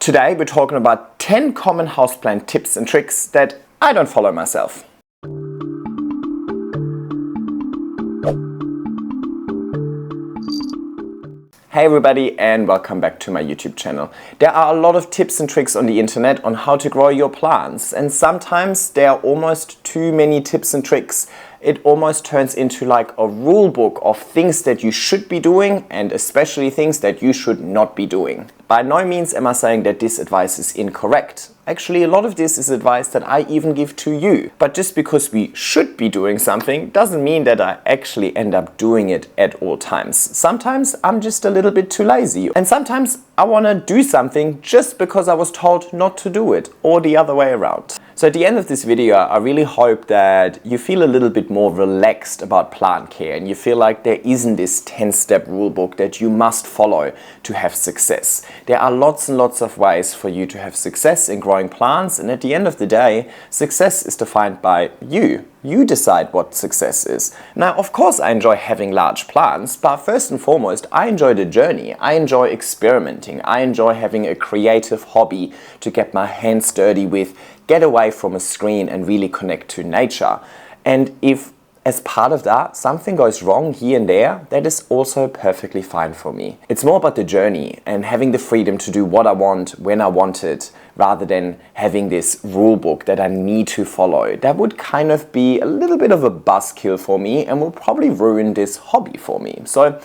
Today we're talking about 10 common houseplant tips and tricks that I don't follow myself. Hey everybody, and welcome back to my YouTube channel. There are a lot of tips and tricks on the internet on how to grow your plants, and sometimes there are almost too many tips and tricks. It almost turns into like a rule book of things that you should be doing and especially things that you should not be doing. By no means am I saying that this advice is incorrect. Actually, a lot of this is advice that I even give to you. But just because we should be doing something doesn't mean that I actually end up doing it at all times. Sometimes I'm just a little bit too lazy. And sometimes I want to do something just because I was told not to do it, or the other way around. So at the end of this video, I really hope that you feel a little bit more relaxed about plant care and you feel like there isn't this 10-step rule book that you must follow to have success. There are lots and lots of ways for you to have success in growing plants, and at the end of the day, success is defined by you. You decide what success is. Now, of course, I enjoy having large plants, but first and foremost, I enjoy the journey. I enjoy experimenting. I enjoy having a creative hobby to get my hands dirty with, get away from a screen and really connect to nature. And if as part of that, something goes wrong here and there, that is also perfectly fine for me. It's more about the journey and having the freedom to do what I want when I want it, rather than having this rule book that I need to follow. That would kind of be a little bit of a buzzkill for me and will probably ruin this hobby for me. So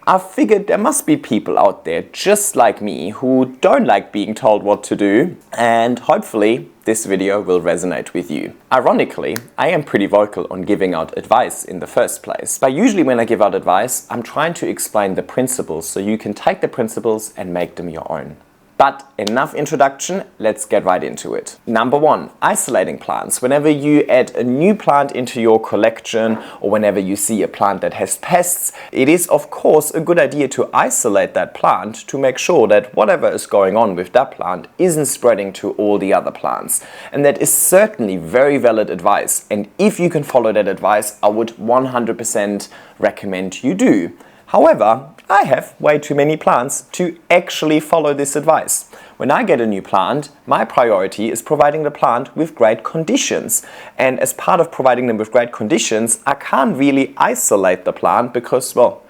I figured there must be people out there just like me who don't like being told what to do, and hopefully this video will resonate with you. Ironically, I am pretty vocal on giving out advice in the first place. But usually when I give out advice, I'm trying to explain the principles so you can take the principles and make them your own. But enough introduction, let's get right into it. Number 1, isolating plants. Whenever you add a new plant into your collection or whenever you see a plant that has pests, it is of course a good idea to isolate that plant to make sure that whatever is going on with that plant isn't spreading to all the other plants. And that is certainly very valid advice. And if you can follow that advice, I would 100% recommend you do. However, I have way too many plants to actually follow this advice. When I get a new plant, my priority is providing the plant with great conditions. And as part of providing them with great conditions, I can't really isolate the plant because, well,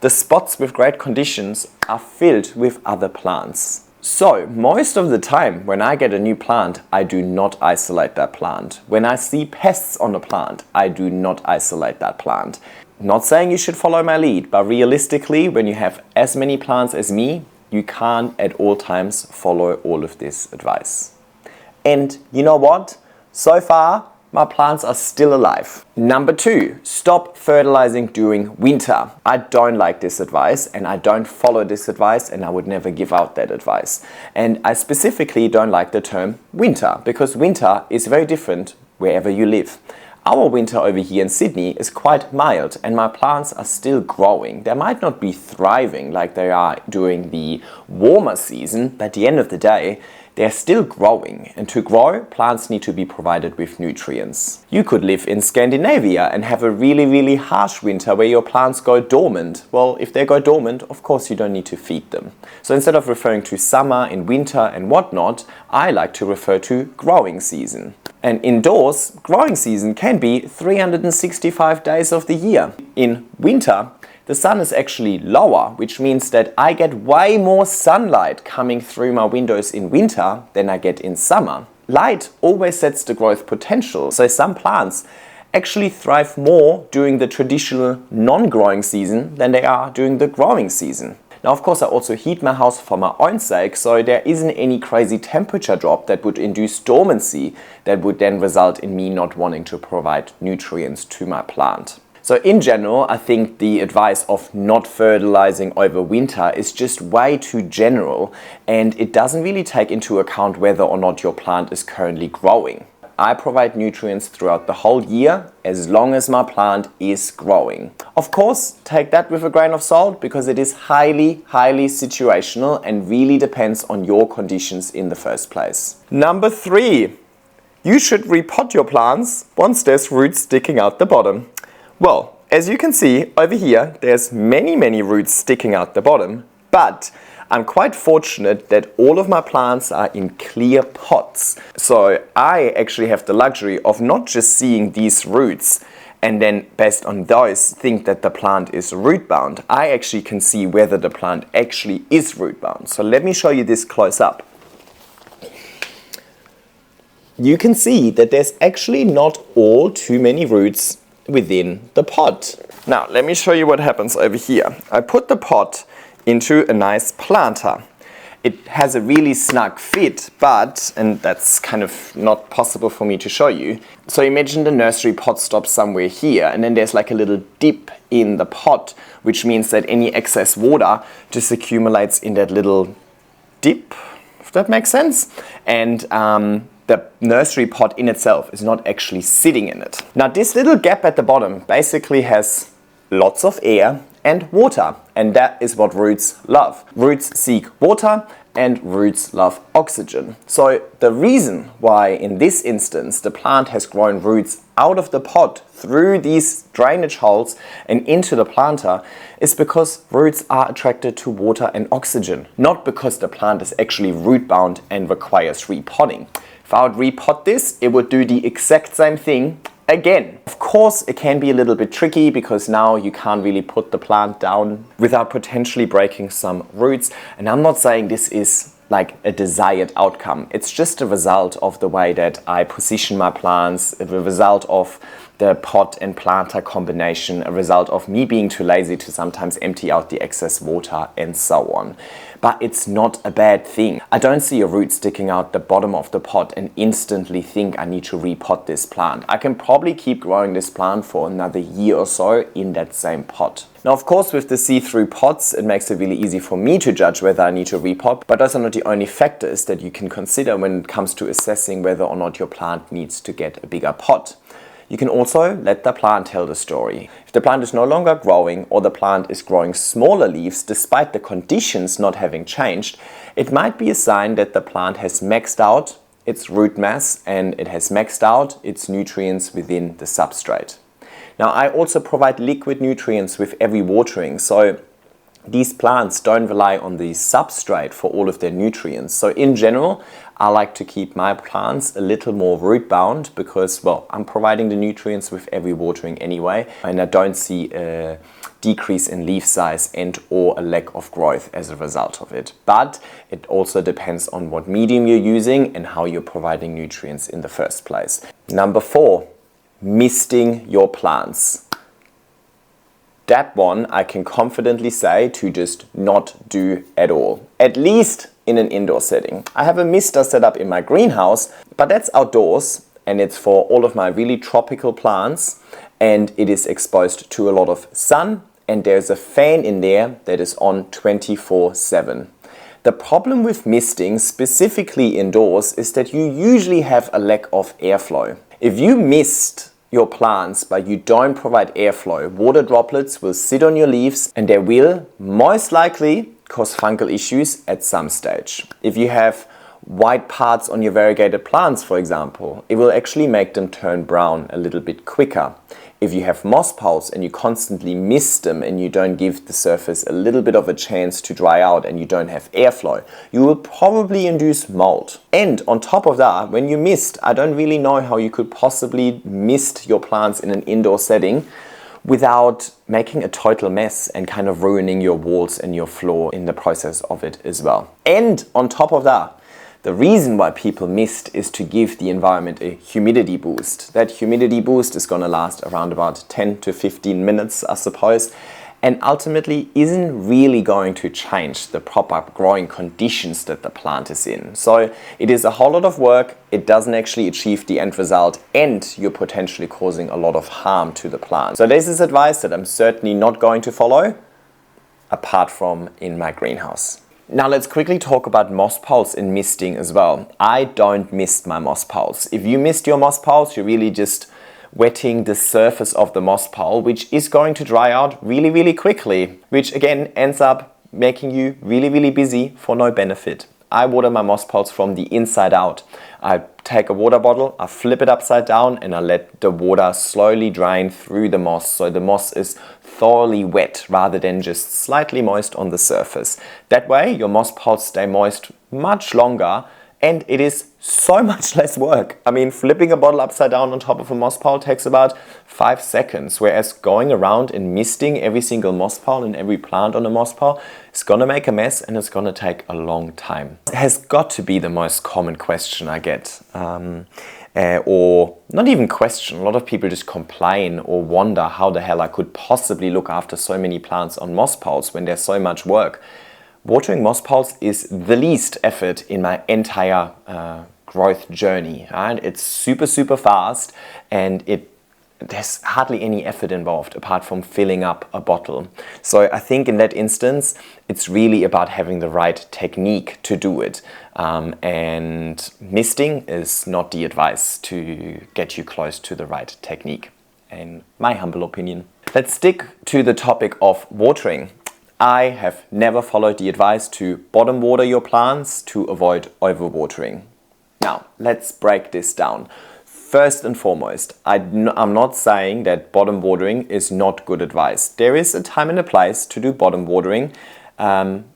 the spots with great conditions are filled with other plants. So, most of the time when I get a new plant, I do not isolate that plant. When I see pests on a plant, I do not isolate that plant. Not saying you should follow my lead, but realistically, when you have as many plants as me, you can't at all times follow all of this advice. And you know what? So far, my plants are still alive. Number 2, stop fertilizing during winter. I don't like this advice and I don't follow this advice, and I would never give out that advice. And I specifically don't like the term winter because winter is very different wherever you live. Our winter over here in Sydney is quite mild and my plants are still growing. They might not be thriving like they are during the warmer season, but at the end of the day, they're still growing, and to grow, plants need to be provided with nutrients. You could live in Scandinavia and have a really harsh winter where your plants go dormant. Well, if they go dormant, of course you don't need to feed them. So instead of referring to summer and winter and whatnot, I like to refer to growing season. And indoors, growing season can be 365 days of the year. In winter, the sun is actually lower, which means that I get way more sunlight coming through my windows in winter than I get in summer. Light always sets the growth potential, so some plants actually thrive more during the traditional non-growing season than they are during the growing season. Now, of course, I also heat my house for my own sake, so there isn't any crazy temperature drop that would induce dormancy that would then result in me not wanting to provide nutrients to my plant. So in general, I think the advice of not fertilizing over winter is just way too general, and it doesn't really take into account whether or not your plant is currently growing. I provide nutrients throughout the whole year as long as my plant is growing. Of course, take that with a grain of salt because it is highly situational and really depends on your conditions in the first place. Number 3, you should repot your plants once there's roots sticking out the bottom. Well, as you can see over here, there's many roots sticking out the bottom, but I'm quite fortunate that all of my plants are in clear pots. So I actually have the luxury of not just seeing these roots and then based on those think that the plant is root bound. I actually can see whether the plant actually is root bound. So let me show you this close up. You can see that there's actually not all too many roots within the pot. Now let me show you what happens over here. I put the pot into a nice planter. It has a really snug fit, but, and that's kind of not possible for me to show you. So imagine the nursery pot stops somewhere here, and then there's like a little dip in the pot, which means that any excess water just accumulates in that little dip, if that makes sense. And the nursery pot in itself is not actually sitting in it. Now this little gap at the bottom basically has lots of air and water, and that is what roots love. Roots seek water and roots love oxygen. So the reason why in this instance the plant has grown roots out of the pot through these drainage holes and into the planter is because roots are attracted to water and oxygen, not because the plant is actually root bound and requires repotting. If I would repot this, it would do the exact same thing again. Of course, it can be a little bit tricky because now you can't really put the plant down without potentially breaking some roots. And I'm not saying this is like a desired outcome. It's just a result of the way that I position my plants, the result of the pot and planter combination, a result of me being too lazy to sometimes empty out the excess water and so on. But it's not a bad thing. I don't see a root sticking out the bottom of the pot and instantly think I need to repot this plant. I can probably keep growing this plant for another year or so in that same pot. Now, of course, with the see-through pots, it makes it really easy for me to judge whether I need to repot, but those are not the only factors that you can consider when it comes to assessing whether or not your plant needs to get a bigger pot. You can also let the plant tell the story. If the plant is no longer growing or the plant is growing smaller leaves despite the conditions not having changed, it might be a sign that the plant has maxed out its root mass and it has maxed out its nutrients within the substrate. Now, I also provide liquid nutrients with every watering, so these plants don't rely on the substrate for all of their nutrients. So in general, I like to keep my plants a little more root bound because, well, I'm providing the nutrients with every watering anyway, and I don't see a decrease in leaf size and or a lack of growth as a result of it. But it also depends on what medium you're using and how you're providing nutrients in the first place. Number 4, misting your plants. That one I can confidently say to just not do at all, at least in an indoor setting. I have a mister set up in my greenhouse, but that's outdoors and it's for all of my really tropical plants and it is exposed to a lot of sun and there's a fan in there that is on 24/7. The problem with misting, specifically indoors, is that you usually have a lack of airflow. If you mist your plants but you don't provide airflow, water droplets will sit on your leaves and they will most likely cause fungal issues at some stage. If you have white parts on your variegated plants, for example, it will actually make them turn brown a little bit quicker. If you have moss poles and you constantly mist them and you don't give the surface a little bit of a chance to dry out and you don't have airflow, you will probably induce mold. And on top of that, when you mist, I don't really know how you could possibly mist your plants in an indoor setting without making a total mess and kind of ruining your walls and your floor in the process of it as well. And on top of that, the reason why people mist is to give the environment a humidity boost. That humidity boost is going to last around about 10 to 15 minutes, I suppose, and ultimately isn't really going to change the proper growing conditions that the plant is in. So it is a whole lot of work, it doesn't actually achieve the end result, and you're potentially causing a lot of harm to the plant. So this is advice that I'm certainly not going to follow, apart from in my greenhouse. Now let's quickly talk about moss poles in misting as well. I don't mist my moss poles. If you mist your moss poles, you're really just wetting the surface of the moss pole, which is going to dry out really, really quickly, which again ends up making you really, really busy for no benefit. I water my moss poles from the inside out. I take a water bottle, I flip it upside down and I let the water slowly drain through the moss, so the moss is thoroughly wet rather than just slightly moist on the surface. That way your moss pods stay moist much longer and it is so much less work. I mean, flipping a bottle upside down on top of a moss pile takes about 5 seconds, whereas going around and misting every single moss pile and every plant on a moss pile is gonna make a mess and it's gonna take a long time. It has got to be the most common question I get. Or not even question, a lot of people just complain or wonder how the hell I could possibly look after so many plants on moss piles when there's so much work. Watering moss piles is the least effort in my entire growth journey. Right? It's super fast and there's hardly any effort involved apart from filling up a bottle. So I think in that instance, it's really about having the right technique to do it. And misting is not the advice to get you close to the right technique, in my humble opinion. Let's stick to the topic of watering. I have never followed the advice to bottom water your plants to avoid overwatering. Now, let's break this down. First and foremost, I'm not saying that bottom watering is not good advice. There is a time and a place to do bottom watering.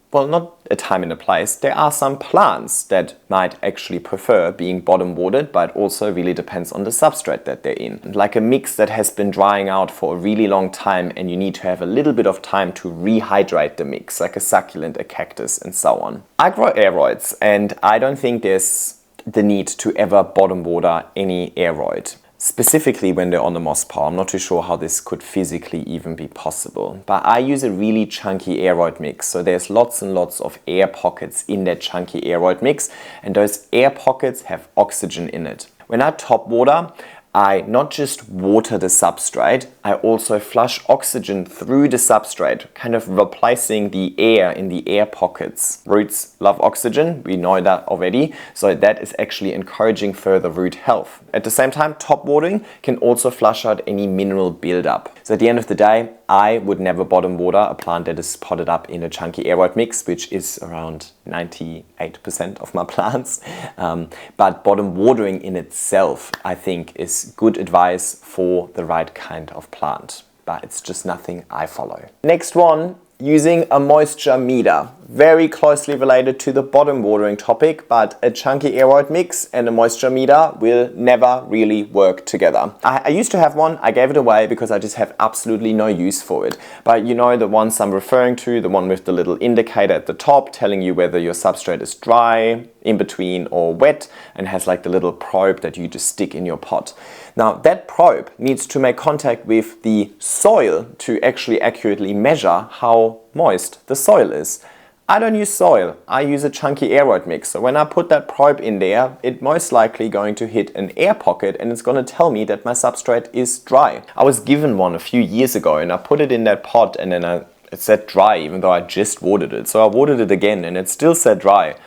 Well, not a time and a place. There are some plants that might actually prefer being bottom watered, but also really depends on the substrate that they're in. Like a mix that has been drying out for a really long time and you need to have a little bit of time to rehydrate the mix, like a succulent, a cactus, and so on. I grow aeroids and I don't think there's the need to ever bottom water any aeroid. Specifically when they're on the moss pile. I'm not too sure how this could physically even be possible. But I use a really chunky aeroid mix. So there's lots and lots of air pockets in that chunky aeroid mix. And those air pockets have oxygen in it. When I top water, I not just water the substrate, I also flush oxygen through the substrate, kind of replacing the air in the air pockets. Roots love oxygen, we know that already, so that is actually encouraging further root health. At the same time, top watering can also flush out any mineral buildup. So at the end of the day, I would never bottom water a plant that is potted up in a chunky aeroid mix, which is around 98% of my plants. But bottom watering in itself, I think, is good advice for the right kind of plant. But it's just nothing I follow. Next one, using a moisture meter. Very closely related to the bottom watering topic, but a chunky aeroid mix and a moisture meter will never really work together. I used to have one, I gave it away because I just have absolutely no use for it. But you know the ones I'm referring to, the one with the little indicator at the top telling you whether your substrate is dry, in between, or wet, and has like the little probe that you just stick in your pot. Now that probe needs to make contact with the soil to actually accurately measure how moist the soil is. I don't use soil, I use a chunky aeroid mix. So when I put that probe in there, it's most likely going to hit an air pocket and it's going to tell me that my substrate is dry. I was given one a few years ago and I put it in that pot and then it said dry even though I just watered it. So I watered it again and it still said dry.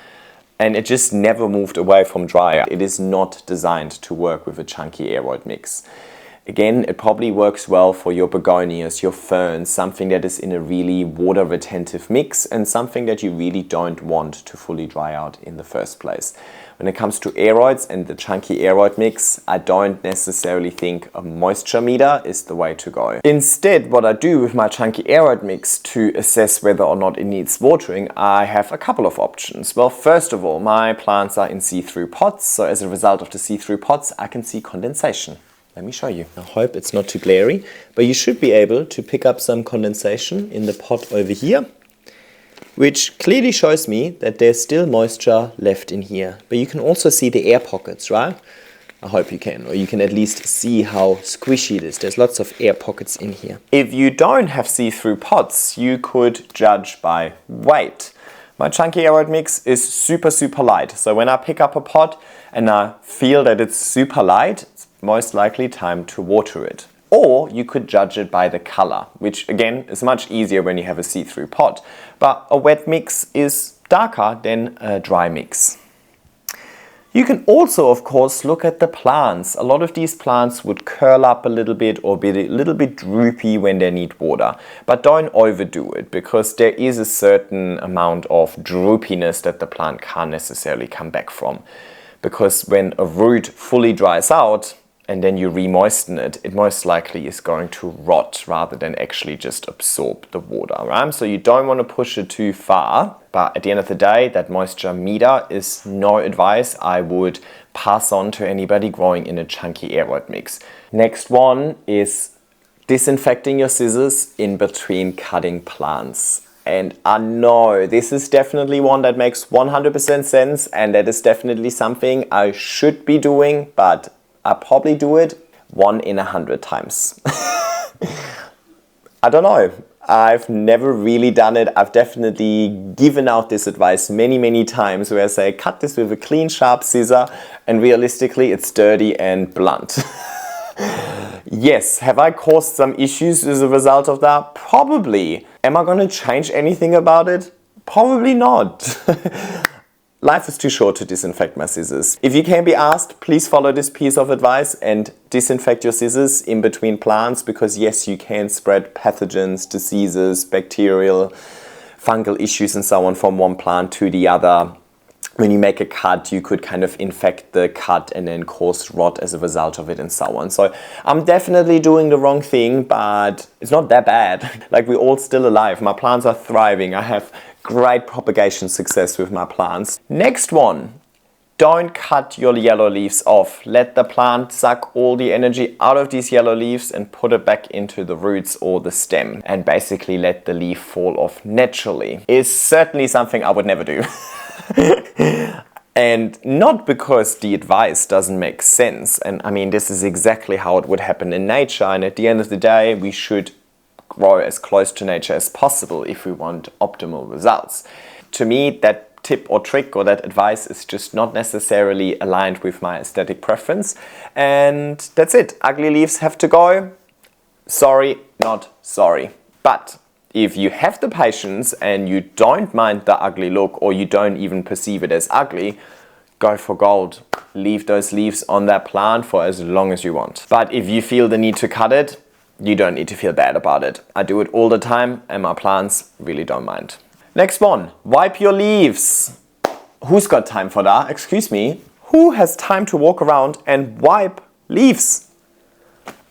And it just never moved away from dry. It is not designed to work with a chunky aeroid mix. Again, it probably works well for your begonias, your ferns, something that is in a really water retentive mix and something that you really don't want to fully dry out in the first place. When it comes to aeroids and the chunky aeroid mix, I don't necessarily think a moisture meter is the way to go. Instead, what I do with my chunky aeroid mix to assess whether or not it needs watering, I have a couple of options. Well, first of all, my plants are in see-through pots, so as a result of the see-through pots, I can see condensation. Let me show you. I hope it's not too glary, but you should be able to pick up some condensation in the pot over here, which clearly shows me that there's still moisture left in here. But you can also see the air pockets, right? I hope you can, or you can at least see how squishy it is. There's lots of air pockets in here. If you don't have see-through pots, you could judge by weight. My chunky aeroid mix is super light. So when I pick up a pot and I feel that it's super light, it's most likely time to water it. Or you could judge it by the color, which again is much easier when you have a see-through pot. But a wet mix is darker than a dry mix. You can also, of course, look at the plants. A lot of these plants would curl up a little bit or be a little bit droopy when they need water. But don't overdo it because there is a certain amount of droopiness that the plant can't necessarily come back from. because when a root fully dries out and then you re-moisten it, it most likely is going to rot rather than actually just absorb the water, right? So you don't want to push it too far, but at the end of the day, that moisture meter is no advice I would pass on to anybody growing in a chunky aeroid mix. Next one is disinfecting your scissors in between cutting plants. And I know this is definitely one that makes 100% sense, and that is definitely something I should be doing, but I probably do it 1 in 100 times. I don't know. I've never really done it. I've definitely given out this advice many times where I say, cut this with a clean, sharp scissor, and realistically it's dirty and blunt. Yes, have I caused some issues as a result of that? Probably. Am I going to change anything about it? Probably not. Life is too short to disinfect my scissors. If you can be asked, please follow this piece of advice and disinfect your scissors in between plants, because yes, you can spread pathogens, diseases, bacterial, fungal issues and so on from one plant to the other. When you make a cut, you could kind of infect the cut and then cause rot as a result of it and so on. So I'm definitely doing the wrong thing, but it's not that bad. Like, we're all still alive. My plants are thriving. I have great propagation success with my plants. Next one, don't cut your yellow leaves off. Let the plant suck all the energy out of these yellow leaves and put it back into the roots or the stem, and basically let the leaf fall off naturally. It's certainly something I would never do. And not because the advice doesn't make sense. And I mean, this is exactly how it would happen in nature. And at the end of the day, we should grow as close to nature as possible if we want optimal results. To me, that tip or trick or that advice is just not necessarily aligned with my aesthetic preference. And that's it. Ugly leaves have to go. Sorry, not sorry. But if you have the patience and you don't mind the ugly look, or you don't even perceive it as ugly, go for gold. Leave those leaves on that plant for as long as you want. But if you feel the need to cut it, you don't need to feel bad about it. I do it all the time and my plants really don't mind. Next one, wipe your leaves. Who's got time for that? Excuse me. Who has time to walk around and wipe leaves?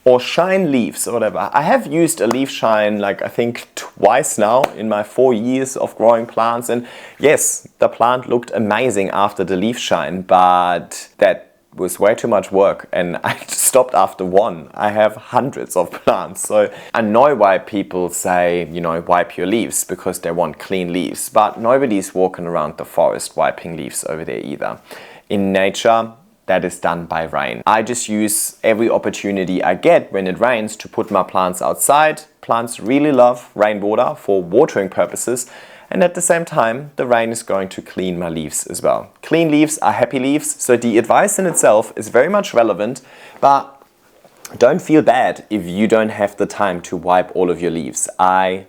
Or shine leaves or whatever. I have used a leaf shine like I think twice now in my 4 years of growing plants, and yes, the plant looked amazing after the leaf shine, but that was way too much work and I stopped after one. I have hundreds of plants, so I know why people say, you know, wipe your leaves, because they want clean leaves, but nobody's walking around the forest wiping leaves over there either. In nature, that is done by rain. I just use every opportunity I get when it rains to put my plants outside. Plants really love rainwater for watering purposes, and at the same time, the rain is going to clean my leaves as well. Clean leaves are happy leaves, so the advice in itself is very much relevant, but don't feel bad if you don't have the time to wipe all of your leaves. I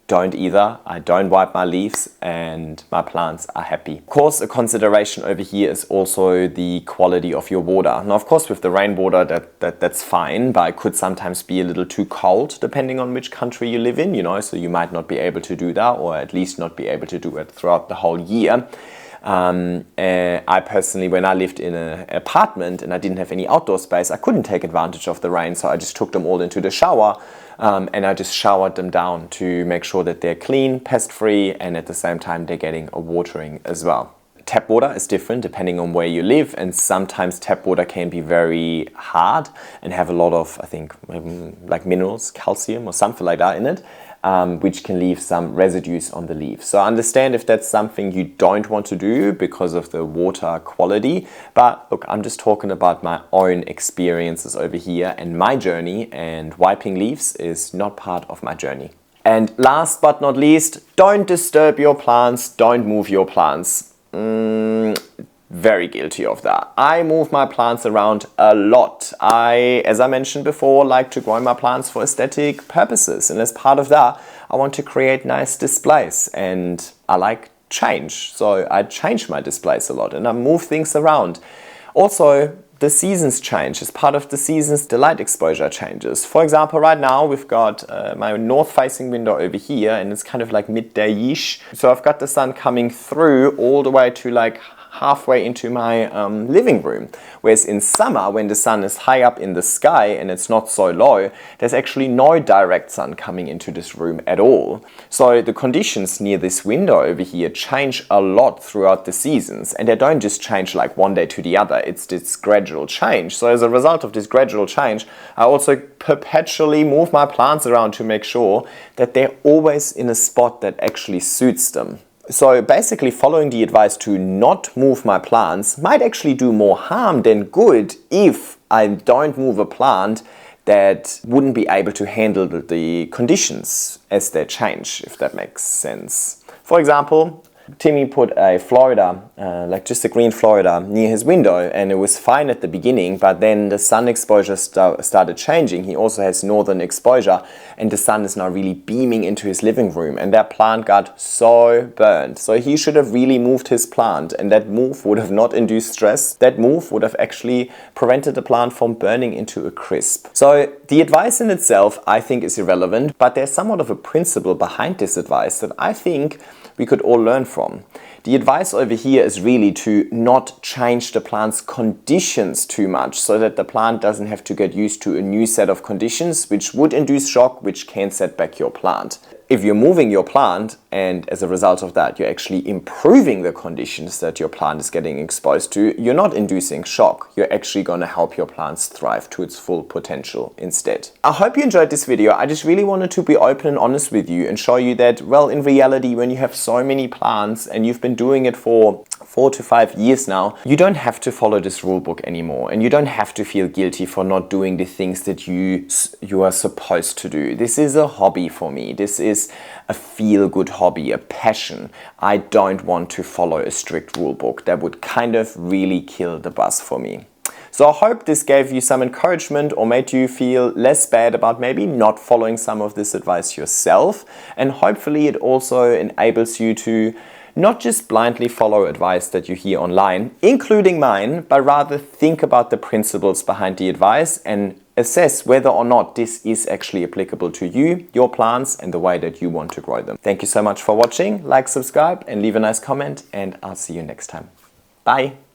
don't either. I don't wipe my leaves and my plants are happy. Of course, a consideration over here is also the quality of your water. Now, of course, with the rainwater, that's fine, but it could sometimes be a little too cold depending on which country you live in, you know, so you might not be able to do that, or at least not be able to do it throughout the whole year. I personally, when I lived in an apartment and I didn't have any outdoor space, I couldn't take advantage of the rain, so I just took them all into the shower. And I just showered them down to make sure that they're clean, pest-free, and at the same time they're getting a watering as well. Tap water is different depending on where you live, and sometimes tap water can be very hard and have a lot of, I think, like minerals, calcium or something like that in it, which can leave some residues on the leaf. So I understand if that's something you don't want to do because of the water quality, but look, I'm just talking about my own experiences over here and my journey, and wiping leaves is not part of my journey. And last but not least, don't disturb your plants, don't move your plants. Very guilty of that. I move my plants around a lot. As I mentioned before, like to grow my plants for aesthetic purposes, and as part of that, I want to create nice displays, and I like change, so I change my displays a lot and I move things around. Also, the seasons change. As part of the seasons, the light exposure changes. For example, right now we've got my north-facing window over here, and it's kind of like midday-ish. So I've got the sun coming through all the way to like halfway into my living room. Whereas in summer, when the sun is high up in the sky and it's not so low, there's actually no direct sun coming into this room at all. So the conditions near this window over here change a lot throughout the seasons, and they don't just change like one day to the other. It's this gradual change. So as a result of this gradual change, I also perpetually move my plants around to make sure that they're always in a spot that actually suits them. So basically following the advice to not move my plants might actually do more harm than good if I don't move a plant that wouldn't be able to handle the conditions as they change, if that makes sense. For example, Timmy put a Florida, like just a green Florida, near his window, and it was fine at the beginning, but then the sun exposure started changing. He also has northern exposure, and the sun is now really beaming into his living room, and that plant got so burned. So he should have really moved his plant, and that move would have not induced stress. That move would have actually prevented the plant from burning into a crisp. So the advice in itself, I think, is irrelevant, but there's somewhat of a principle behind this advice that I think we could all learn from. The advice over here is really to not change the plant's conditions too much so that the plant doesn't have to get used to a new set of conditions which would induce shock, which can set back your plant. If you're moving your plant and as a result of that you're actually improving the conditions that your plant is getting exposed to, you're not inducing shock. You're actually going to help your plants thrive to its full potential instead. I hope you enjoyed this video. I just really wanted to be open and honest with you and show you that, well, in reality, when you have so many plants and you've been doing it for 4 to 5 years now, you don't have to follow this rule book anymore, and you don't have to feel guilty for not doing the things that you are supposed to do. This is a hobby for me. This is a feel-good hobby, a passion. I don't want to follow a strict rule book. That would kind of really kill the buzz for me. So I hope this gave you some encouragement or made you feel less bad about maybe not following some of this advice yourself, and hopefully it also enables you to not just blindly follow advice that you hear online, including mine, but rather think about the principles behind the advice and assess whether or not this is actually applicable to you, your plants, and the way that you want to grow them. Thank you so much for watching. Like, subscribe, and leave a nice comment, and I'll see you next time. Bye.